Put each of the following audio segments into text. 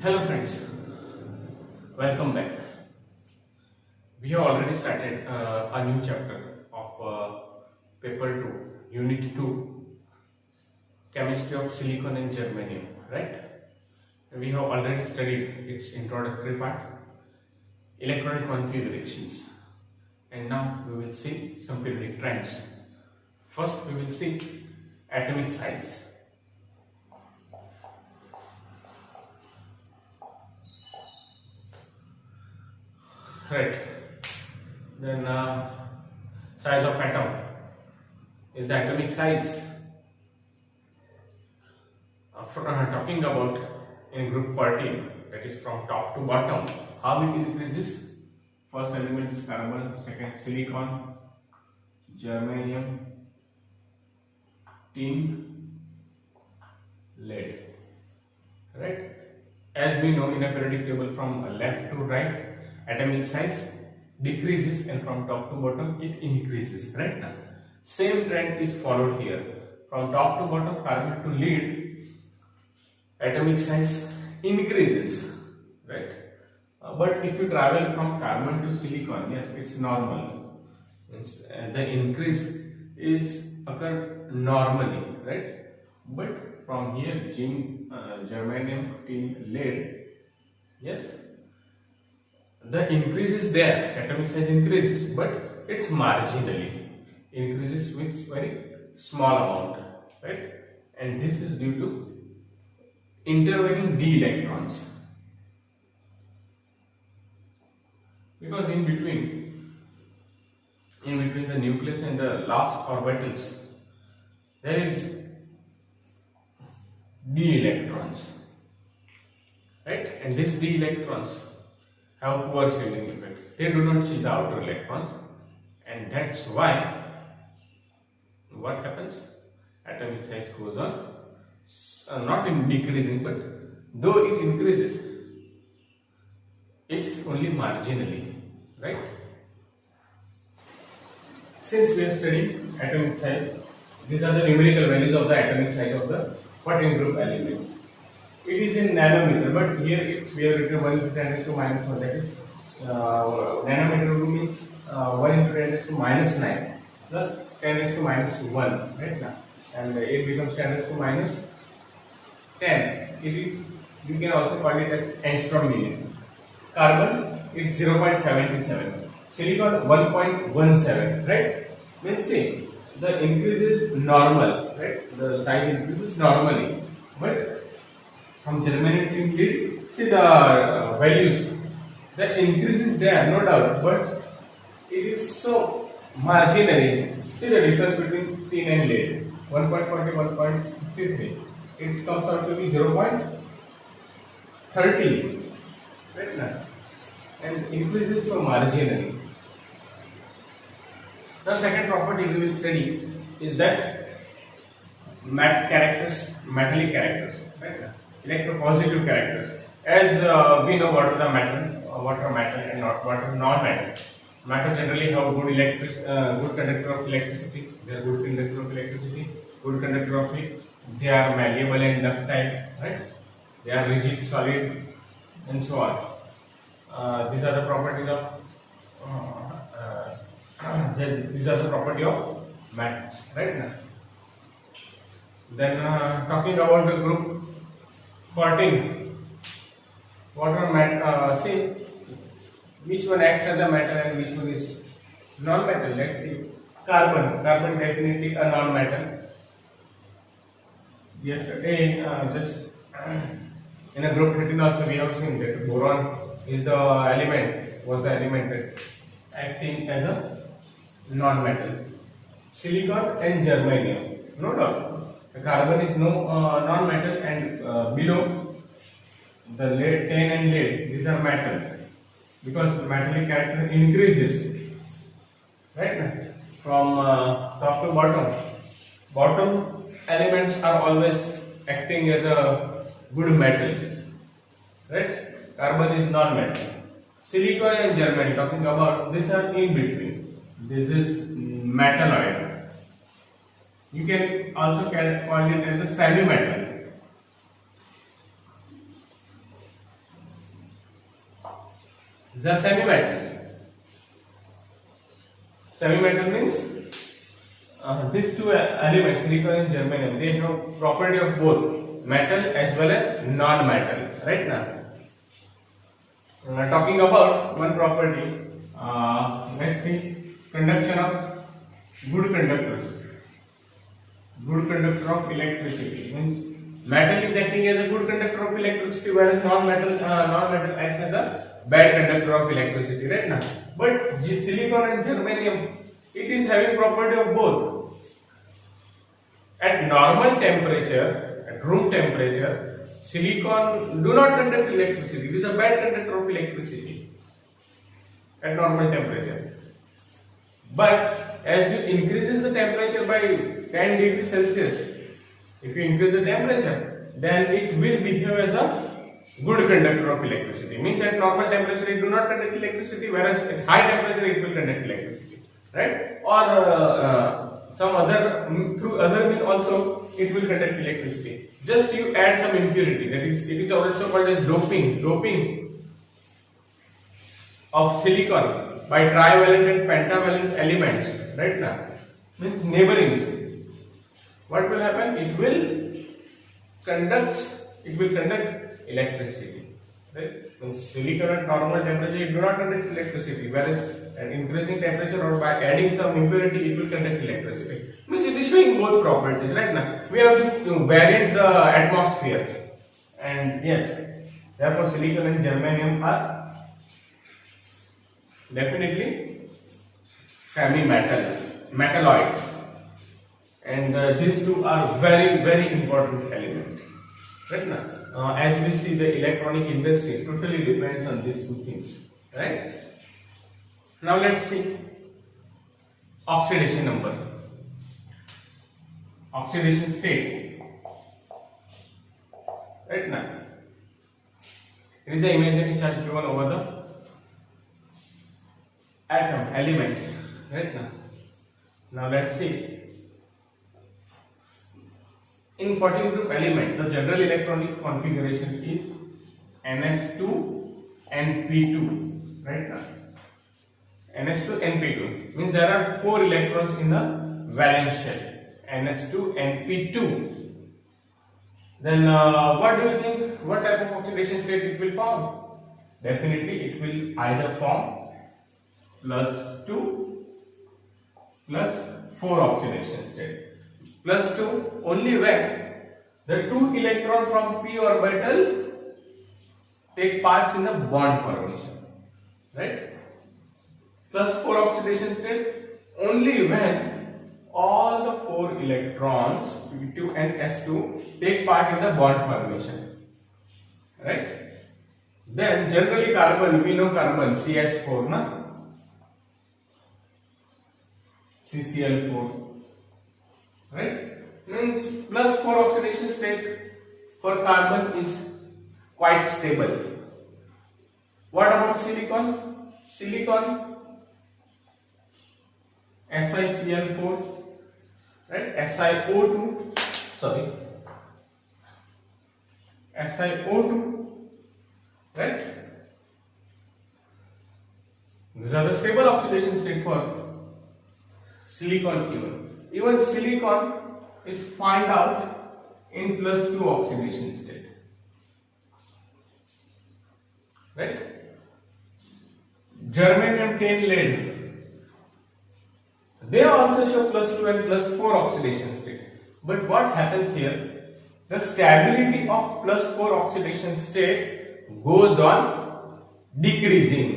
Hello friends, welcome back. We have already started a new chapter of paper 2, unit 2, chemistry of silicon and germanium, right? We have already studied its introductory part, electronic configurations, and now we will see some periodic trends. First we will see atomic size. Right. Then size of atom is the atomic size. Talking about in group 14, that is from top to bottom, how it increases. First element is carbon, second silicon, germanium, tin, lead. Right? As we know in a periodic table from left to right, atomic size decreases and from top to bottom it increases, right? Same trend is followed here. From top to bottom, carbon to lead, atomic size increases, right? But if you travel from carbon to silicon, yes, it's normal. The increase is occur normally, right? But from here, germanium, tin, lead, yes, the increase is there, atomic size increases, but it's marginally increases with very small amount, right? And this is due to intervening d electrons, because in between the nucleus and the last orbitals there is d electrons, right? And these d electrons have poor shielding effect. They do not shield the outer electrons, and that's why what happens? Atomic size goes on, not in decreasing, but though it increases, it's only marginally, right? Since we are studying atomic size, these are the numerical values of the atomic size of the 14 group element. It is in nanometer, but here we have written 1 into 10 raised to minus 1, that is nanometer means 1 into 10 raised to minus 9 plus 10 raised to minus 1, right now, and it becomes 10 raised to minus 10. It is, you can also call it as angstrom million. Carbon is 0.77, silicon 1.17, right? Means see, the increase is normal, right? The size increases normally, but from germanium to lead, see the values, the increase is there, no doubt, but it is so marginally. See the difference between tin and lead, 1.40, 1.53. It comes out to be 0.30, right now, and increases so marginally. The second property we will study is that metallic characters, right? Electropositive characters. As we know what are the metals, what are metal and what are non-metal. Metal generally have good conductor of electricity. They are good conductor of electricity, good conductor of heat. They are malleable and ductile, right? They are rigid, solid, and so on. These are the properties of these are the property of metals, right? Now, then talking about the group 14, what are see which one acts as a metal and which one is non-metal. Let's see, carbon definitely a non-metal. Yesterday, just in a group 13 also we have seen that boron is the element that acting as a non-metal. Silicon and germanium, no doubt. The carbon is no non-metal, and below the lead, tin and lead, these are metal, because metallic character increases, right? From top to bottom. Bottom elements are always acting as a good metal, right? Carbon is non-metal. Silicon and germanium, talking about, these are in between. This is metalloid. You can also call it as a semi-metal. These are semi-metals. Semi-metal means these two elements, silicon and germanium, they have property of both metal as well as non-metal. Right now, talking about one property, let's see, conduction of good conductors. Good conductor of electricity means metal is acting as a good conductor of electricity, whereas non-metal acts as a bad conductor of electricity. Right now, but silicon and germanium, it is having property of both. At normal temperature, at room temperature, silicon do not conduct electricity. It is a bad conductor of electricity at normal temperature. But as you increases the temperature by 10 degrees Celsius, if you increase the temperature, then it will behave as a good conductor of electricity. Means at normal temperature it do not conduct electricity, whereas at high temperature it will conduct electricity, right? Or some other through other means also it will conduct electricity. Just you add some impurity, that is, it is also called as doping of silicon by trivalent and pentavalent elements. Right now, means neighborings. What will happen? It will conduct electricity. Right? When silicon at normal temperature, it do not conduct electricity, whereas at increasing temperature or by adding some impurity, it will conduct electricity. Means it is showing both properties. Right now, we have to vary the atmosphere, and yes, therefore silicon and germanium are definitely metalloids, and these two are very important element. Right now, as we see, the electronic industry totally depends on these two things. Right now, let's see oxidation number, oxidation state. Right now, it is the imaginary charge given over the atom element. Right now let's see. In 14 group element, the general electronic configuration is Ns2 Np2. Right now, Ns2 Np2 means there are 4 electrons in the valence shell. Ns2 Np2. Then what do you think? What type of oxidation state it will form? Definitely, it will either form +2 +4 oxidation state. +2 only when the 2 electron from p orbital take parts in the bond formation. Right? +4 oxidation state only when all the 4 electrons p2 and s2 take part in the bond formation. Right? Then generally carbon, we know carbon CH4 na, CCl4. Right? Means +4 oxidation state for carbon is quite stable. What about silicon? Silicon SiCl4, right? SiO2, sorry, SiO2, right? These are the stable oxidation state for silicon. Even silicon is found out in +2 oxidation state. Right? Germanium, tin, lead, they also show +2 and +4 oxidation state. But what happens here? The stability of +4 oxidation state goes on decreasing,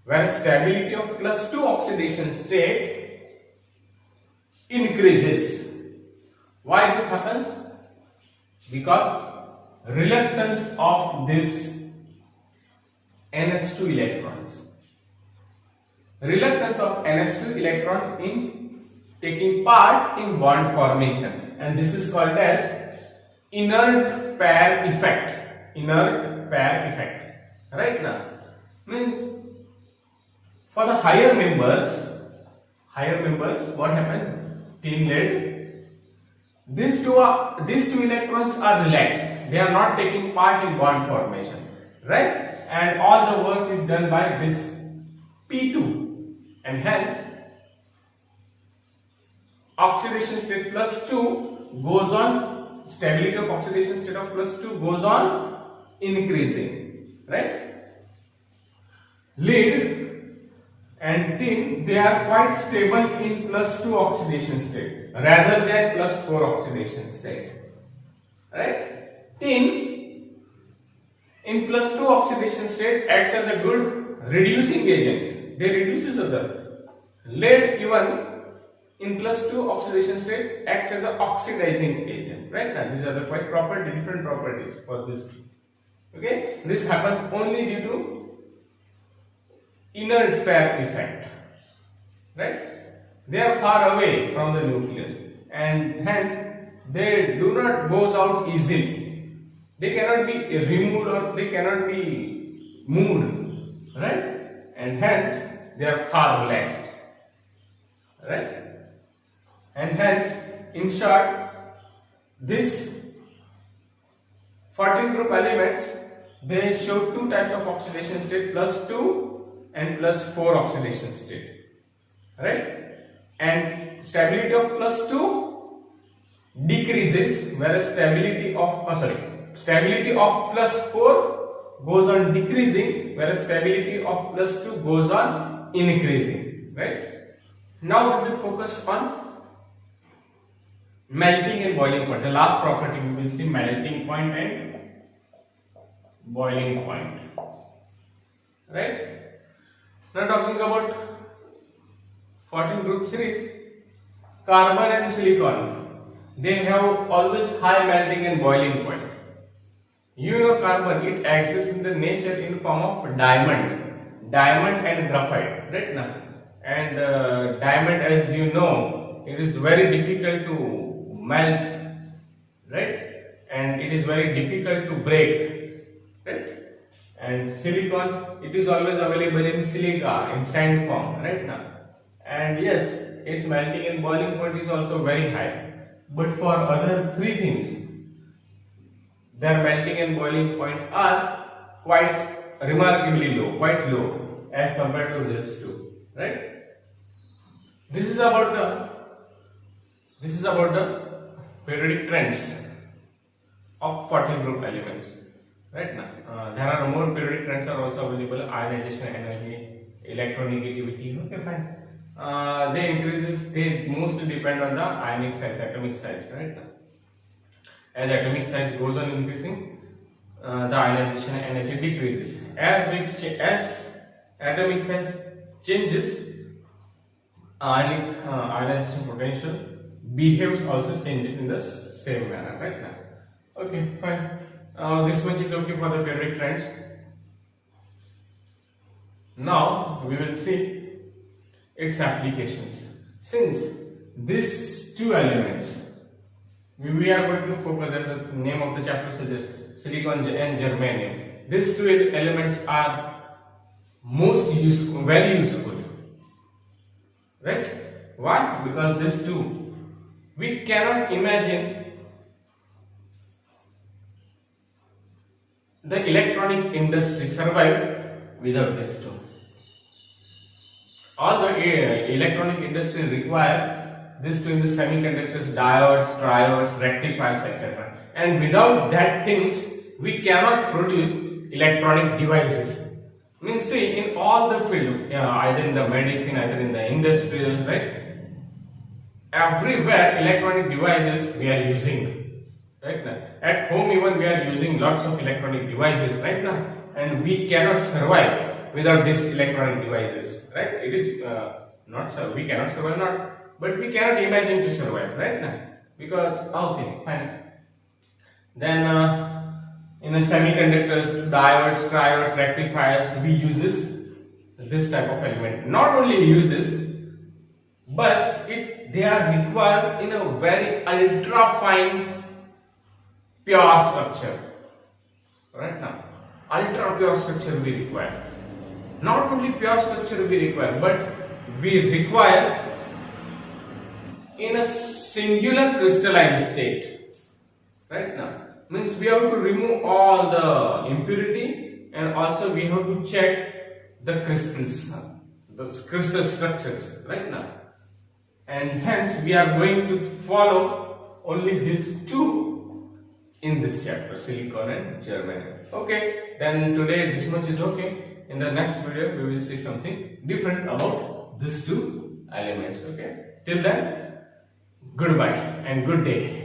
whereas stability of +2 oxidation state increases. Why this happens? Because reluctance of this Ns2 electrons. Reluctance of Ns2 electron in taking part in bond formation, and this is called as inert pair effect. Inert pair effect. Right now, means for the higher members, what happens? Tin, lead, these two electrons are relaxed. They are not taking part in bond formation, right? and all the work is done by this P2, and hence oxidation state plus 2 goes on, stability of oxidation state of plus 2 goes on increasing, right? Lead and tin, they are quite stable in plus 2 oxidation state rather than plus 4 oxidation state, right? Tin in plus 2 oxidation state acts as a good reducing agent, they reduces other. Lead even in plus 2 oxidation state acts as an oxidizing agent, right? Now these are the quite different properties for this. Okay, this happens only due to inert pair effect, right? They are far away from the nucleus and hence they do not goes out easily. They cannot be removed or they cannot be moved, right? And hence they are far relaxed, right? And hence, in short, this 14 group elements, they show two types of oxidation state, plus 2 and plus 4 oxidation state, right? And stability of plus 2 decreases, whereas stability of plus 4 goes on decreasing, whereas stability of plus 2 goes on increasing, right? Now we will focus on melting and boiling point. The last property we will see, melting point and boiling point, right? Now talking about 14 group series, carbon and silicon, they have always high melting and boiling point. You know carbon, it exists in the nature in form of diamond and graphite, right now? And diamond, as you know, it is very difficult to melt, right? And it is very difficult to break, right? And silicon, it is always available in silica, in sand form, right now? And yes, its melting and boiling point is also very high. But for other three things, their melting and boiling point are quite remarkably low, quite low as compared to these two, right? This is about the periodic trends of 14 group elements, right now. There are more periodic trends are also available: ionization energy, electronegativity. Okay, fine. They mostly depend on the ionic size, atomic size, right? As atomic size goes on increasing, the ionization energy decreases. As atomic size changes, ionization potential behaves also changes in the same manner, right now. Okay, fine. This much is okay for the periodic trends. Now we will see its applications. Since these two elements, we are going to focus, as the name of the chapter suggests, silicon and germanium. These two elements are most useful, very useful, right? Why? Because these two, we cannot imagine the electronic industry survive without these two. All the electronic industry require these two in the semiconductors, diodes, triodes, rectifiers, etc. And without that things, we cannot produce electronic devices. Means, see, in all the field, either in the medicine, either in the industrial, right? Everywhere electronic devices we are using, right now. At home even we are using lots of electronic devices, right now, and we cannot survive without these electronic devices, right? It is not so we cannot survive, not, but we cannot imagine to survive, right now, because okay, fine. Then in the semiconductors, diodes, triodes, rectifiers, we uses this type of element. Not only uses, but they are required in a very ultra fine pure structure, right now. Ultra pure structure we require. Not only pure structure we require, but we require in a singular crystalline state, right now. Means we have to remove all the impurity and also we have to check the crystals, the crystal structures right now, and hence we are going to follow only these two in this chapter, silicon and germanium. Okay, then today this much is okay. In the next video we will see something different about these two elements. Okay, till then, goodbye and good day.